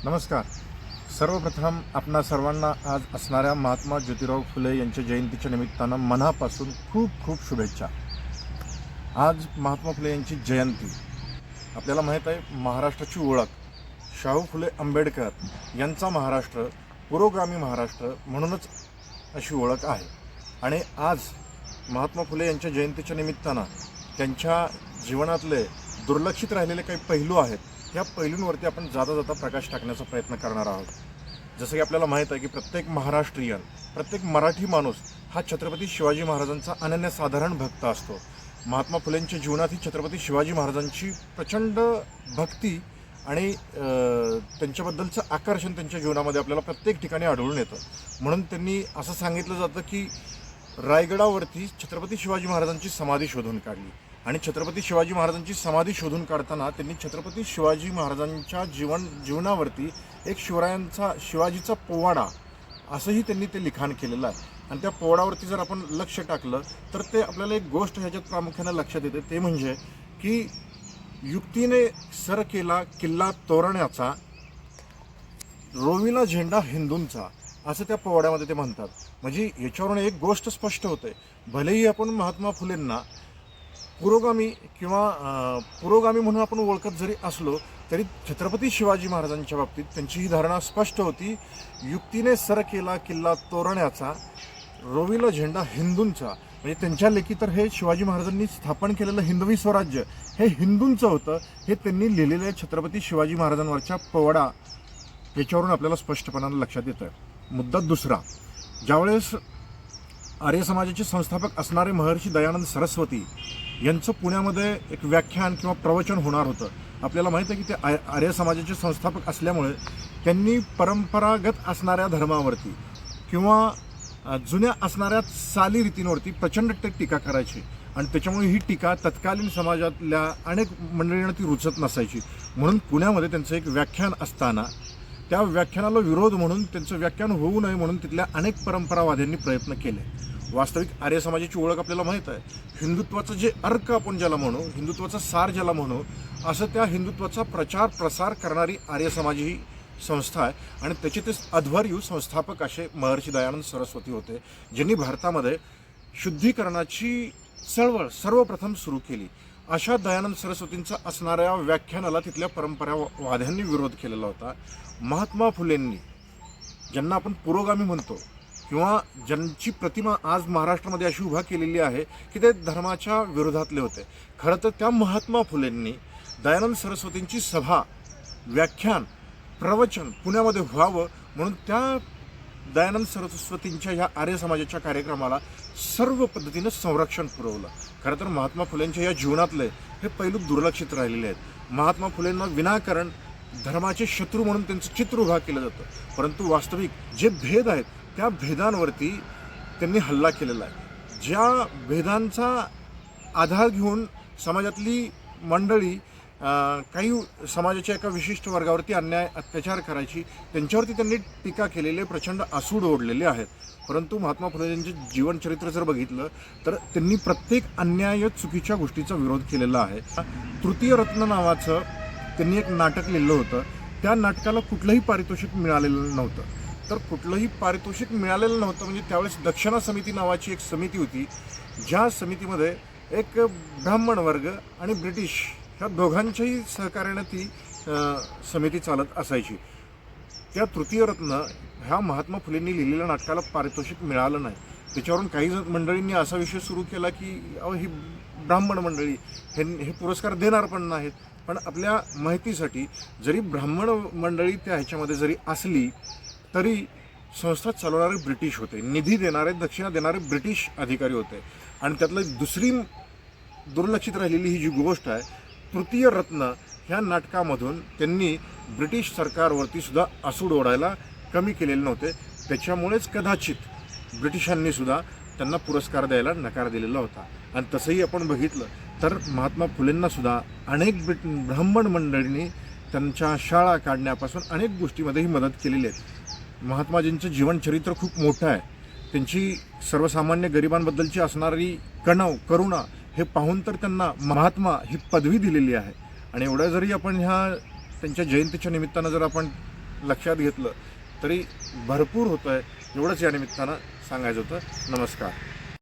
नमस्कार. सर्वप्रथम आपणा सर्वांना आज असणाऱ्या महात्मा ज्योतिराव फुले यांच्या जयंतीच्या निमित्तानं मनापासून खूप खूप शुभेच्छा. आज महात्मा फुले यांची जयंती. आपल्याला माहीत आहे, महाराष्ट्राची ओळख शाहू फुले आंबेडकर यांचा महाराष्ट्र पुरोगामी महाराष्ट्र म्हणूनच अशी ओळख आहे. आणि आज महात्मा फुले यांच्या जयंतीच्या निमित्तानं त्यांच्या जीवनातले दुर्लक्षित राहिलेले काही पैलू आहेत, ह्या पैलूंवरती आपण जाता जाता प्रकाश टाकण्याचा प्रयत्न करणार आहोत. जसं की आपल्याला माहीत आहे की प्रत्येक महाराष्ट्रीयन, प्रत्येक मराठी माणूस हा छत्रपती शिवाजी महाराजांचा अनन्यसाधारण भक्त असतो. महात्मा फुलेंच्या जीवनात ही छत्रपती शिवाजी महाराजांची प्रचंड भक्ती आणि त्यांच्याबद्दलचं आकर्षण त्यांच्या जीवनामध्ये आपल्याला प्रत्येक ठिकाणी आढळून येतं. म्हणून त्यांनी असं सांगितलं जातं की रायगडावरती छत्रपती शिवाजी महाराजांची समाधी शोधून काढली. आणि छत्रपती शिवाजी महाराजांची समाधी शोधून काढताना त्यांनी छत्रपती शिवाजी महाराजांच्या जीवनावरती एक शिवाजीचा पोवाडा असंही त्यांनी ते लिखाण केलेलं आहे. आणि त्या पोवाडावरती जर आपण लक्ष टाकलं तर ते आपल्याला एक गोष्ट ह्याच्यात प्रामुख्यानं लक्षात येते, ते म्हणजे की युक्तीने सर केला किल्ला तोरण्याचा, रोविला झेंडा हिंदूंचा, असं त्या पोवाड्यामध्ये ते म्हणतात. म्हणजे याच्यावरून एक गोष्ट स्पष्ट होते, भलेही आपण महात्मा फुलेंना पुरोगामी म्हणून आपण ओळखत जरी असलो तरी छत्रपती शिवाजी महाराजांच्या बाबतीत त्यांची ही धारणा स्पष्ट होती, युक्तीने सर केला किल्ला तोरण्याचा, रोविला झेंडा हिंदूंचा. म्हणजे त्यांच्या लेखी तर हे शिवाजी महाराजांनी स्थापन केलेलं हिंदवी स्वराज्य हे हिंदूंचं होतं, हे त्यांनी लिहिलेल्या छत्रपती शिवाजी महाराजांवरच्या पोवाडा याच्यावरून आपल्याला स्पष्टपणानं लक्षात येतं. मुद्दा दुसरा, ज्यावेळेस आर्य समाजाचे संस्थापक असणारे महर्षी दयानंद सरस्वती यांचं पुण्यामध्ये एक व्याख्यान किंवा प्रवचन होणार होतं. आपल्याला माहीत आहे की ते आर्य समाजाचे संस्थापक असल्यामुळे त्यांनी परंपरागत असणाऱ्या धर्मावरती किंवा जुन्या असणाऱ्या चालीरीतींवरती प्रचंड टीका करायची. आणि त्याच्यामुळे ही टीका तत्कालीन समाजातल्या अनेक मंडळींना ती रुचत नसायची. म्हणून पुण्यामध्ये त्यांचं एक व्याख्यान असताना त्या व्याख्यानाला विरोध म्हणून, त्यांचं व्याख्यान होऊ नये म्हणून तिथल्या अनेक परंपरावाद्यांनी प्रयत्न केले. वास्तविक आर्य समाजाची ओळख आपल्याला माहीत आहे, हिंदुत्वाचं जे अर्क आपण ज्याला म्हणू, हिंदुत्वाचा सार ज्याला म्हणू, असं त्या हिंदुत्वाचा प्रचार प्रसार करणारी आर्य समाज ही संस्था आहे. आणि त्याचे ते अध्वर्यू संस्थापक असे महर्षी दयानंद सरस्वती होते, ज्यांनी भारतामध्ये शुद्धीकरणाची चळवळ सर्वप्रथम सुरू केली. अशा दयानंद सरस्वतींचा असणाऱ्या व्याख्यानाला तिथल्या परंपरावाद्यांनी विरोध केलेला होता. महात्मा फुलेंनी, ज्यांना आपण पुरोगामी म्हणतो किंवा ज्यांची प्रतिमा आज महाराष्ट्रामध्ये अशी उभा केलेली आहे की ते धर्माच्या विरोधातले होते, खरं तर त्या महात्मा फुलेंनी दयानंद सरस्वतींची सभा, व्याख्यान, प्रवचन पुण्यामध्ये व्हावं म्हणून त्या दयानंद सरस्वतींच्या ह्या आर्य समाजाच्या कार्यक्रमाला सर्व पद्धतीनं संरक्षण पुरवलं. खरं तर महात्मा फुलेंच्या या जीवनातले हे पैलू दुर्लक्षित राहिलेले आहेत. महात्मा फुलेंना विनाकारण धर्माचे शत्रू म्हणून त्यांचं चित्र उभा केलं जातं, परंतु वास्तविक जे भेद आहेत त्या भेदांवरती त्यांनी हल्ला केलेला आहे. ज्या भेदांचा आधार घेऊन समाजातली मंडळी काही समाजाच्या एका विशिष्ट वर्गावरती अन्याय अत्याचार करायची, त्यांच्यावरती त्यांनी टीका केलेले, प्रचंड आसूड ओढलेले आहेत. परंतु महात्मा फुले यांचे जीवनचरित्र जर बघितलं तर त्यांनी प्रत्येक अन्याय चुकीच्या गोष्टीचा विरोध केलेला आहे. तृतीय रत्न नावाचं त्यांनी एक नाटक लिहिलं होतं. त्या नाटकाला कुठलंही पारितोषिक मिळालेलं नव्हतं. तर कुठलंही पारितोषिक मिळालेलं नव्हतं म्हणजे त्यावेळेस दक्षिणा समिती नावाची एक समिती होती, ज्या समितीमध्ये एक ब्राह्मण वर्ग आणि ब्रिटिश ह्या दोघांच्याही सहकार्याने ती समिती चालत असायची. त्या तृतीय रत्न ह्या महात्मा फुलेंनी लिहिलेल्या नाटकाला पारितोषिक मिळालं नाही. त्याच्यावरून काही मंडळींनी असा विषय सुरू केला की ही ब्राह्मण मंडळी हे पुरस्कार देणार पण नाहीत. पण आपल्या माहितीसाठी, जरी ब्राह्मण मंडळी त्या ह्याच्यामध्ये जरी असली तरी संस्था चालवणारे ब्रिटिश होते, निधी देणारे, दक्षिणा देणारे ब्रिटिश अधिकारी होते. आणि त्यातलं दुसरी दुर्लक्षित राहिलेली ही जी गोष्ट आहे, तृतीय रत्न ह्या नाटकामधून त्यांनी ब्रिटिश सरकारवरती सुद्धा आसूड ओढायला कमी केलेले नव्हते. त्याच्यामुळेच कदाचित ब्रिटिशांनी सुद्धा त्यांना पुरस्कार द्यायला नकार दिलेला होता. आणि तसंही आपण बघितलं तर महात्मा फुलेंना सुद्धा अनेक ब्राह्मण मंडळींनी त्यांच्या शाळा काढण्यापासून अनेक गोष्टीमध्येही मदत केलेली आहे. महात्माजींचं जीवनचरित्र खूप मोठं आहे. त्यांची सर्वसामान्य गरिबांबद्दलची असणारी करुणा हे पाहून तर त्यांना महात्मा ही पदवी दिलेली आहे. आणि एवढं जरी आपण ह्या त्यांच्या जयंतीच्या निमित्तानं जर आपण लक्षात घेतलं तरी भरपूर होतं आहे, एवढंच या निमित्तानं सांगायचं होतं. नमस्कार.